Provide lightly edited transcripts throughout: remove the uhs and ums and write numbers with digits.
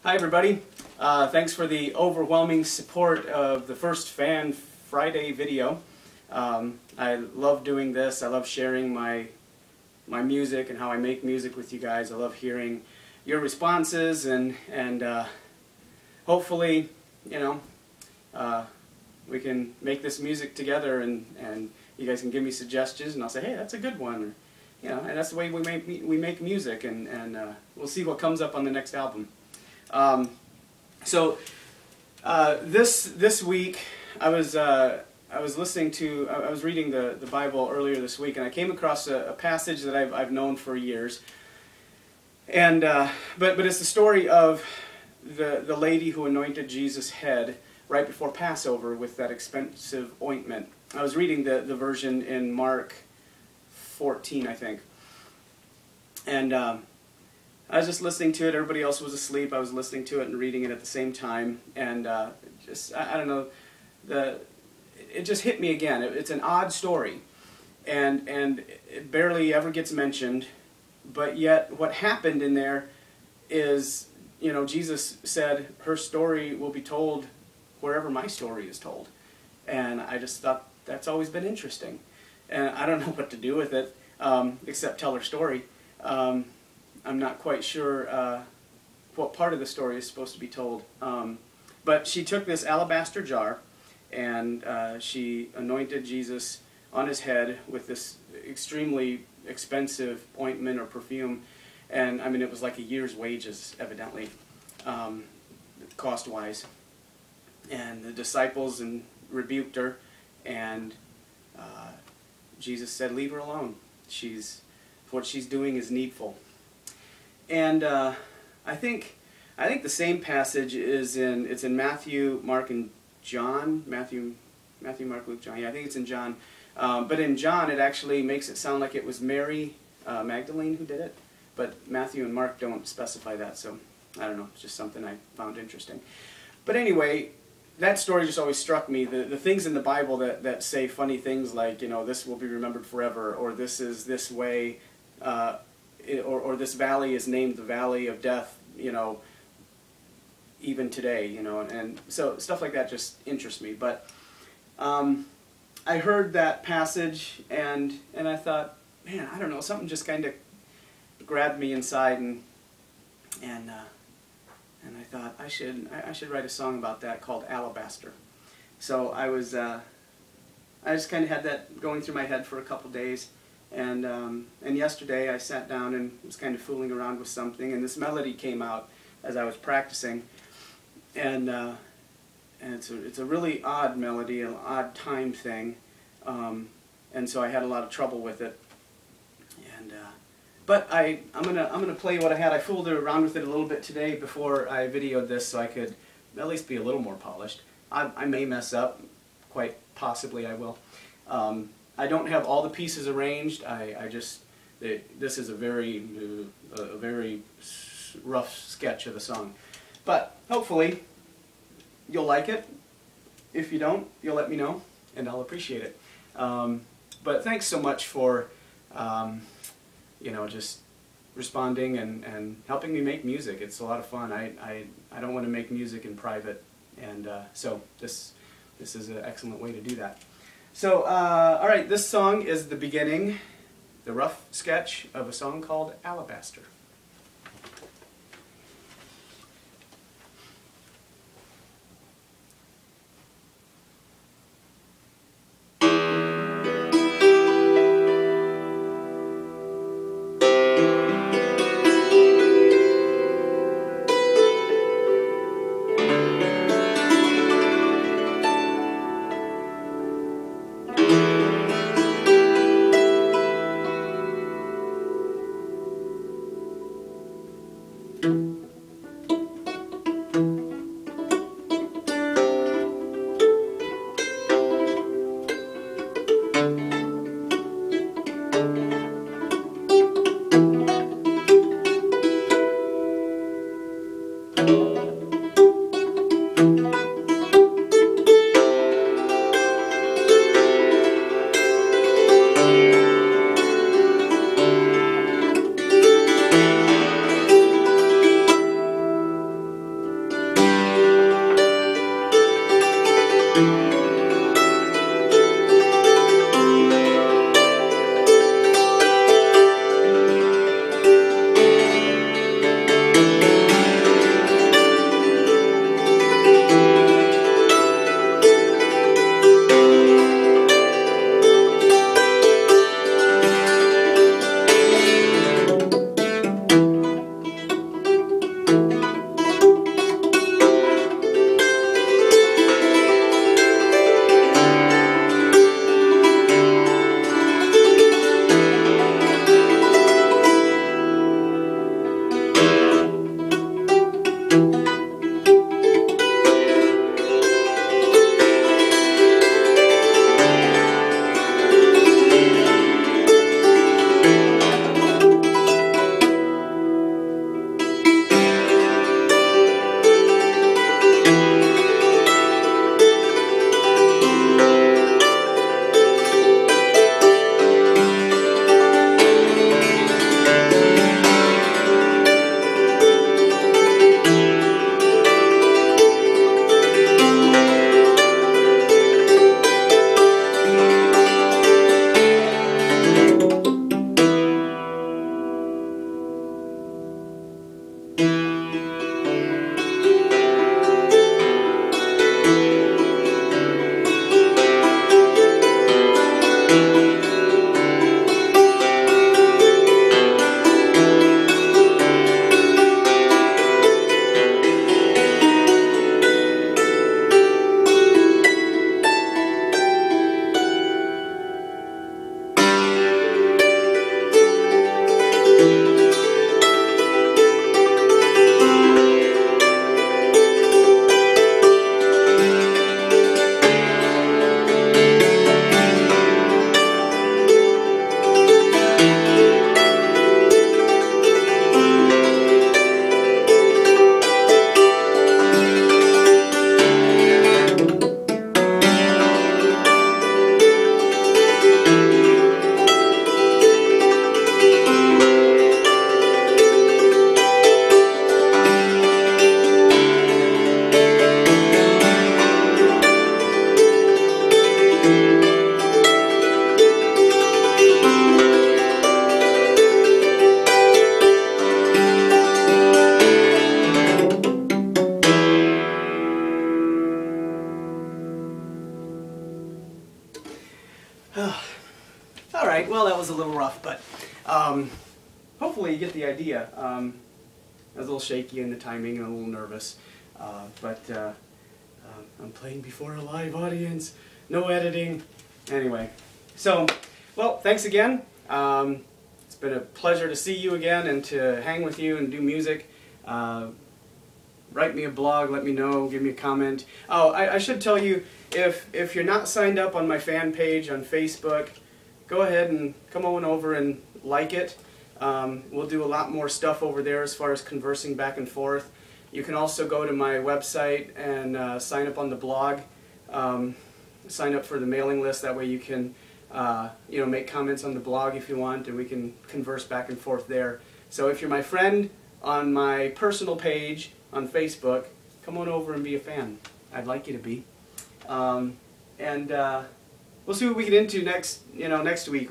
Hi everybody. Thanks for the overwhelming support of the first Fan Friday video. I love doing this. I love sharing my music and how I make music with you guys. I love hearing your responses and hopefully, you know, we can make this music together and you guys can give me suggestions and I'll say, hey, that's a good one. Or, you know, and that's the way we make music, and we'll see what comes up on the next album. This week I was reading the Bible earlier this week, and I came across a passage that I've known for years, and but it's the story of the lady who anointed Jesus' head right before Passover with that expensive ointment. I was reading the version in Mark 14, I think, and I was just listening to it. Everybody else was asleep. I was listening to it and reading it at the same time, and I don't know, it just hit me again. It's an odd story, and it barely ever gets mentioned, but yet what happened in there is, you know, Jesus said, her story will be told wherever my story is told, and I just thought that's always been interesting, and I don't know what to do with it except tell her story. I'm not quite sure what part of the story is supposed to be told. But she took this alabaster jar and she anointed Jesus on his head with this extremely expensive ointment or perfume. And I mean, it was like a year's wages, evidently, cost-wise. And the disciples rebuked her, and Jesus said, leave her alone. What she's doing is needful. And I think the same passage is in Matthew, Mark, and John. Matthew, Mark, Luke, John. Yeah, I think it's in John. But in John, it actually makes it sound like it was Mary Magdalene who did it. But Matthew and Mark don't specify that, so I don't know. It's just something I found interesting. But anyway, that story just always struck me. The things in the Bible that say funny things like, you know, this will be remembered forever, or this is this way, or this valley is named the Valley of Death, you know, even today, you know, and so stuff like that just interests me. But I heard that passage and I thought, man, I don't know, something just kind of grabbed me inside, and I thought I should write a song about that called Alabaster. So I just kind of had that going through my head for a couple days. And yesterday I sat down and was kind of fooling around with something, and this melody came out as I was practicing, and it's a really odd melody, an odd time thing, and so I had a lot of trouble with it. And but I'm gonna play what I had. I fooled around with it a little bit today before I videoed this, so I could at least be a little more polished. I may mess up, quite possibly I will. I don't have all the pieces arranged. This is a very rough sketch of the song, but hopefully you'll like it. If you don't, you'll let me know, and I'll appreciate it. But thanks so much for you know, just responding and helping me make music. It's a lot of fun. I don't want to make music in private, and so this is an excellent way to do that. So, all right, this song is the beginning, the rough sketch of a song called Alabaster. Alright, well that was a little rough, but hopefully you get the idea. I was a little shaky in the timing and a little nervous, but I'm playing before a live audience, no editing. Anyway, so, well, thanks again. It's been a pleasure to see you again and to hang with you and do music. Write me a blog, let me know, give me a comment. Oh, I should tell you, if you're not signed up on my fan page on Facebook, go ahead and come on over and like it. We'll do a lot more stuff over there as far as conversing back and forth. You can also go to my website and sign up on the blog. Sign up for the mailing list. That way you can make comments on the blog if you want, and we can converse back and forth there. So if you're my friend on my personal page on Facebook, come on over and be a fan. I'd like you to be. We'll see what we get into next week.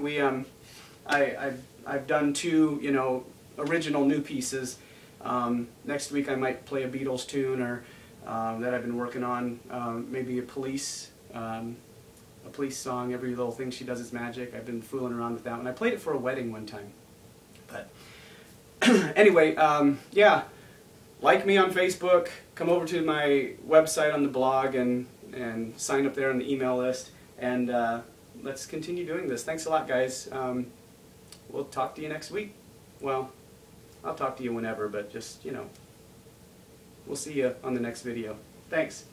I've done two original new pieces. Next week I might play a Beatles tune or that I've been working on. Maybe a police song. Every little thing she does is magic. I've been fooling around with that one. I played it for a wedding one time. But anyway, yeah. Like me on Facebook. Come over to my website on the blog and sign up there on the email list. And let's continue doing this. Thanks a lot, guys. We'll talk to you next week. Well, I'll talk to you whenever, but just, we'll see you on the next video. Thanks.